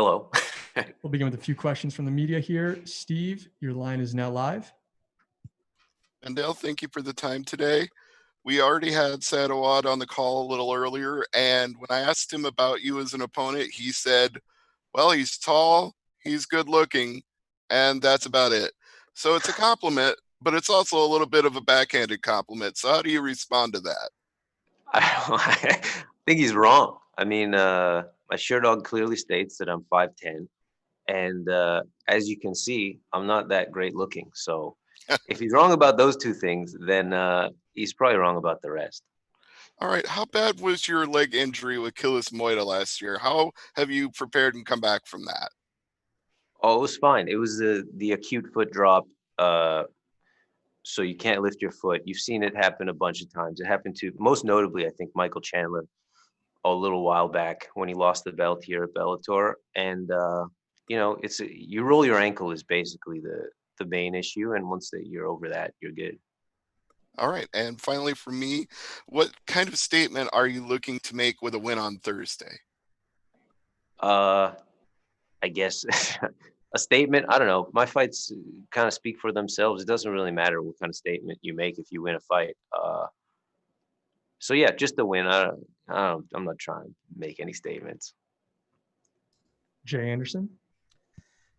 Hello. We'll begin with a few questions from the media here. Steve, your line is now live. Mandel, thank you for the time today. We already had Sadawad on the call a little earlier, and when I asked him about you as an opponent, he said, well, he's tall, he's good looking, and that's about it. So it's a compliment, but it's also a little bit of a backhanded compliment. So how do you respond to that? I think he's wrong. I mean, my shirt dog clearly states that I'm 5'10", and as you can see, I'm not that great looking. So if he's wrong about those two things, then he's probably wrong about the rest. All right. How bad was your leg injury with Kylis Moya last year? How have you prepared and come back from that? Oh, it was fine. It was the acute foot drop. So you can't lift your foot. You've seen it happen a bunch of times. It happened to, most notably, I think, Michael Chandler a little while back when he lost the belt here at Bellator. And you know, you roll your ankle is basically the main issue, and once you're over that, you're good. All right. And finally, for me, what kind of statement are you looking to make with a win on Thursday? I guess a statement. I don't know. My fights kind of speak for themselves. It doesn't really matter what kind of statement you make if you win a fight. So yeah, just a win. I'm not trying to make any statements. Jay Anderson.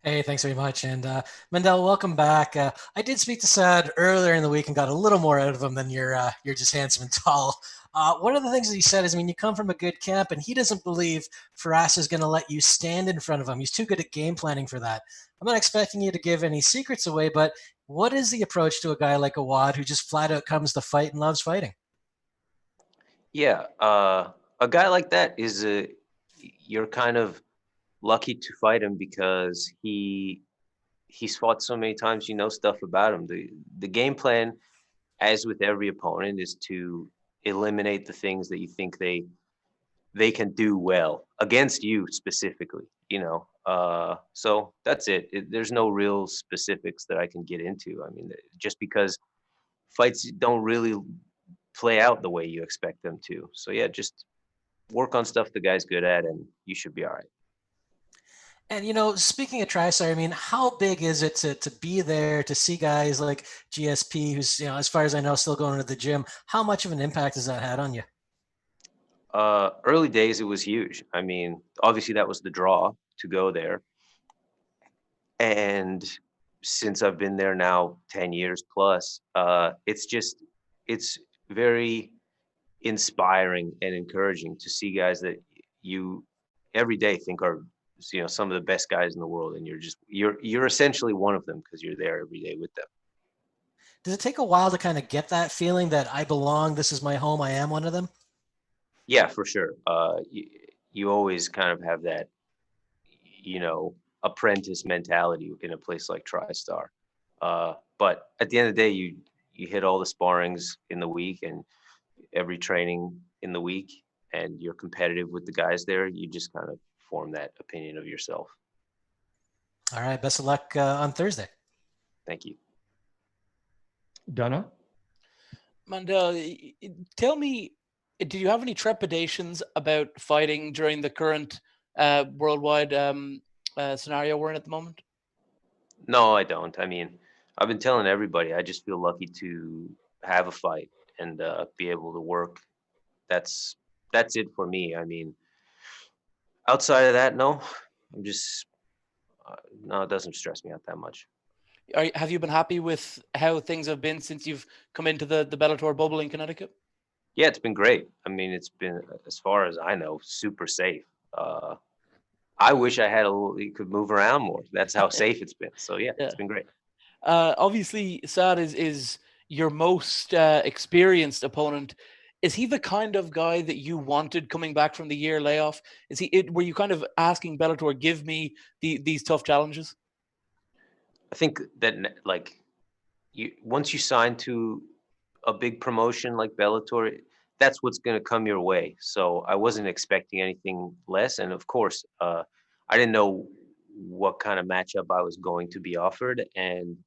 Hey, thanks very much. And Mandel, welcome back. I did speak to Sad earlier in the week and got a little more out of him than you're just handsome and tall. One of the things that he said is, I mean, you come from a good camp, and he doesn't believe Firas is going to let you stand in front of him. He's too good at game planning for that. I'm not expecting you to give any secrets away, but what is the approach to a guy like Awad who just flat out comes to fight and loves fighting? Yeah, a guy like that is you're kind of lucky to fight him because he's fought so many times. You know stuff about him. The game plan, as with every opponent, is to eliminate the things that you think they can do well against you specifically. You know, so that's it. There's no real specifics that I can get into. I mean, just because fights don't really play out the way you expect them to. So yeah, just work on stuff the guy's good at, and you should be all right. And, you know, speaking of TriStar, I mean, how big is it to be there, to see guys like GSP, who's, you know, as far as I know, still going to the gym? How much of an impact has that had on you? Early days, it was huge. I mean, obviously that was the draw to go there. And since I've been there now 10 years plus, it's very inspiring and encouraging to see guys that you every day think are, you know, some of the best guys in the world, and you're essentially one of them because you're there every day with them. Does it take a while to kind of get that feeling that I belong, this is my home, I am one of them? Yeah, for sure. You always kind of have that, you know, apprentice mentality in a place like TriStar. But at the end of the day, you hit all the sparrings in the week and every training in the week, and you're competitive with the guys there. You just kind of form that opinion of yourself. All right. Best of luck on Thursday. Thank you. Donna? Mandel, tell me, did you have any trepidations about fighting during the current worldwide scenario we're in at the moment? No, I don't. I mean, I've been telling everybody, I just feel lucky to have a fight and be able to work. That's it for me. I mean, outside of that, no. I'm just no, it doesn't stress me out that much. Have you been happy with how things have been since you've come into the Bellator bubble in Connecticut? Yeah, it's been great. I mean, it's been, as far as I know, super safe. I wish I had you could move around more. That's how safe it's been. So yeah, it's been great. Obviously, Sad is your most experienced opponent. Is he the kind of guy that you wanted coming back from the year layoff? Were you kind of asking Bellator, give me these tough challenges? I think that, like, once you sign to a big promotion like Bellator, that's what's going to come your way. So I wasn't expecting anything less. And of course, I didn't know what kind of matchup I was going to be offered. And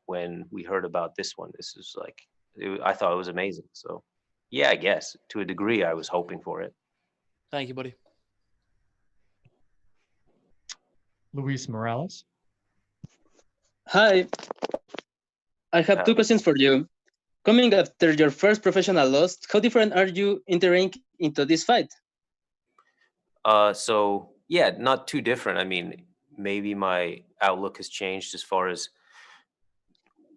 when we heard about this one, this is like, I thought it was amazing. So yeah, I guess to a degree I was hoping for it. Thank you, buddy. Luis Morales. Hi, I have two questions for you. Coming after your first professional loss, how different are you entering into this fight? So yeah, not too different. I mean, maybe my outlook has changed as far as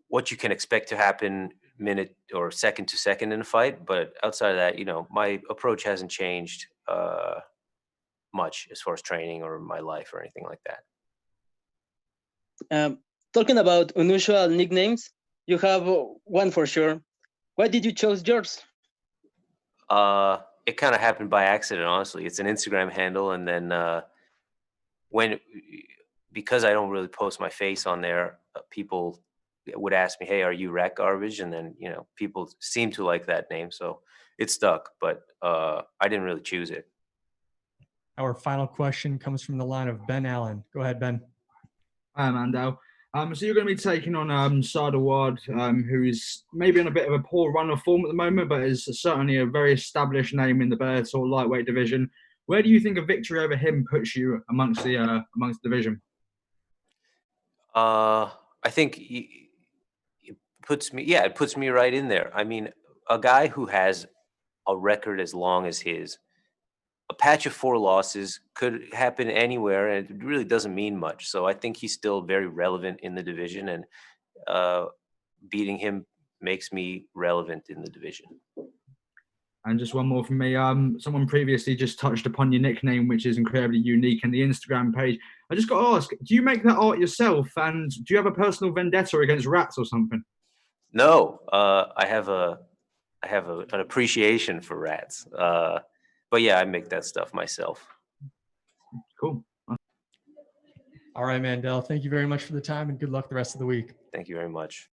what you can expect to happen minute or second to second in a fight. But outside of that, my approach hasn't changed much as far as training or my life or anything like that. Talking about unusual nicknames, you have one for sure. Why did you choose yours? It kind of happened by accident, honestly. It's an Instagram handle, and then because I don't really post my face on there, people would ask me, "Hey, are you Rat Garbage?" And then people seem to like that name, so it stuck. But I didn't really choose it. Our final question comes from the line of Ben Allen. Go ahead, Ben. Hi, Mandel. So you're going to be taking on Saad Awad, who is maybe on a bit of a poor run of form at the moment, but is certainly a very established name in the Bellator lightweight division. Where do you think a victory over him puts you amongst the division? I think it puts me, it puts me right in there. I mean, a guy who has a record as long as his, a patch of 4 losses could happen anywhere, and it really doesn't mean much. So I think he's still very relevant in the division, and beating him makes me relevant in the division. And just one more from me. Someone previously just touched upon your nickname, which is incredibly unique, and the Instagram page. I just got to ask, do you make that art yourself? And do you have a personal vendetta against rats or something? No, I have an appreciation for rats. But yeah, I make that stuff myself. Cool. All right, Mandel. Thank you very much for the time, and good luck the rest of the week. Thank you very much.